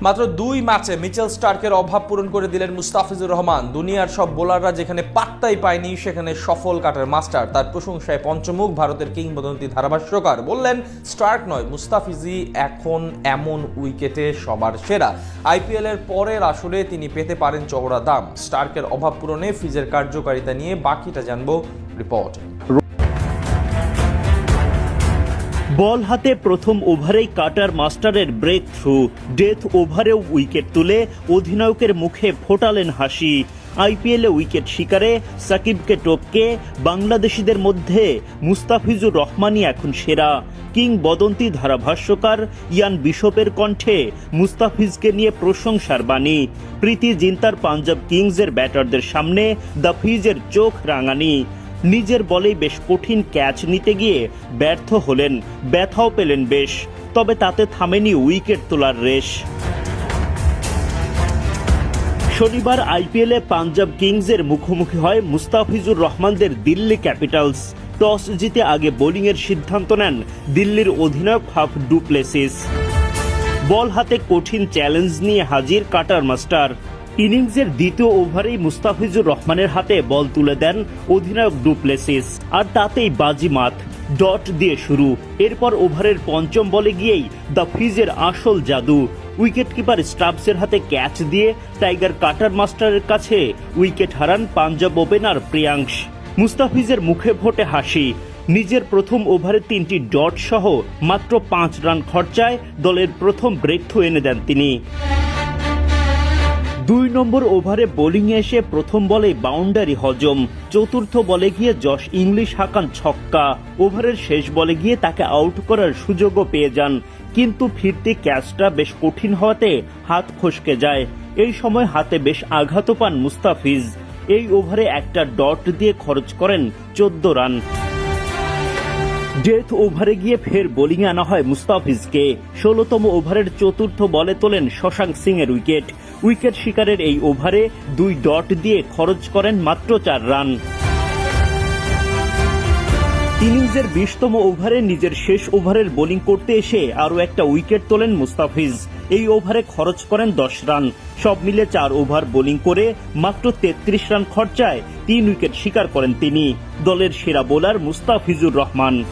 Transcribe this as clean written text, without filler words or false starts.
মাত্র 2 ম্যাচে মিচেল স্টার্কের অভাব পূরণ করে দিলেন মুস্তাফিজুর রহমান। দুনিয়ার সব বোলাররা যেখানে পাত্তাই পায়নি সেখানে সফল কাটার মাস্টার। তার প্রশংসায় পঞ্চমুখ ভারতের কিংবদন্তি ধারাভাষ্যকার বললেন, স্টার্ক নয়, মুস্তাফিজই এখন এমন উইকেটে সবার সেরা। আইপিএল এর পরের আসরে তিনি পেতে পারেন চওড়া দাম। স্টার্কের অভাব পূরণে ফিজের কার্যকারিতা নিয়ে বাকিটা জানবো রিপোর্টে। বল হাতে প্রথম ওভারেই কাটার মাস্টারের ব্রেক থ্রু, ডেথ ওভারেও উইকেট তুলে অধিনায়কের মুখে ফোটালেন হাসি। আইপিএলে উইকেট শিকারে সাকিবকে টপকে বাংলাদেশিদের মধ্যে মুস্তাফিজুর রহমানই এখন সেরা। কিংবদন্তি ধারাভাষ্যকার ইয়ান বিশপের কণ্ঠে মুস্তাফিজকে নিয়ে প্রশংসার বাণী। প্রীতি জিন্তার পাঞ্জাব কিংসের ব্যাটারদের সামনে দ্য ফিজের চোখ রাঙানি। নিজের বলেই বেশ কঠিন ক্যাচ নিতে গিয়ে ব্যর্থ হলেন, ব্যথাও পেলেন বেশ, তবে তাতে থামেনি উইকেট তোলার রেশ। শনিবার আইপিএলে পাঞ্জাব কিংসের মুখোমুখি হয় মুস্তাফিজুর রহমানদের দিল্লি ক্যাপিটালস। টস জিতে আগে বোলিংয়ের সিদ্ধান্ত নেন দিল্লির অধিনায়ক ফাফ ডু প্লেসিস। বল হাতে কঠিন চ্যালেঞ্জ নিয়ে হাজির কাটার মাস্টার। ইনিংসের দ্বিতীয় ওভারেই মুস্তাফিজুর রহমানের হাতে বল তুলে দেন অধিনায়ক ডু প্লেসিস, আর তাতেই বাজিমাত। ডট দিয়ে শুরু। এরপর ওভারের পঞ্চম বলে গিয়েই দ্য ফিজের আসল জাদু। উইকেট কিপার স্টাবসের হাতে ক্যাচ দিয়ে টাইগার কাটার মাস্টারের কাছে উইকেট হারান পাঞ্জাব ওপেনার প্রিয়াংশ। মুস্তাফিজের মুখে ফোটে হাসি। নিজের প্রথম ওভারে 3টি ডট সহ মাত্র 5 রান খরচায় দলের প্রথম ব্রেক থ্রু এনে দেন তিনি। 2 নম্বর ওভারে বোলিংয়ে এসে প্রথম বলেই বাউন্ডারি হজম। চতুর্থ বলে গিয়ে জশ ইংলিশ হাঁকান ছক্কা। ওভারের শেষ বলে গিয়ে তাকে আউট করার সুযোগও পেয়ে যান, কিন্তু ফিরতি ক্যাচটা বেশ কঠিন হওয়াতে হাত ফসকে যায়। এই সময় হাতে বেশ আঘাতও পান মুস্তাফিজ। এই ওভারে একটা ডট দিয়ে খরচ করেন 14 রান। ডেথ ওভারে গিয়ে ফের বোলিংয়ে আনা হয় মুস্তাফিজকে। 16তম ওভারের চতুর্থ বলে তোলেন শশাঙ্ক সিং এর উইকেট। উইকেট শিকারের এই ওভারে 2 ডট দিয়ে খরচ করেন মাত্র 4 রান। ইনিংসের 20তম ওভারে নিজের শেষ ওভারের বোলিং করতে এসে আরও একটা উইকেট তোলেন মুস্তাফিজ। এই ওভারে খরচ করেন 10 রান। সব মিলে 4 ওভার বোলিং করে মাত্র 33 রান খরচায় 3 উইকেট শিকার করেন তিনি। দলের সেরা বোলার মুস্তাফিজুর রহমান।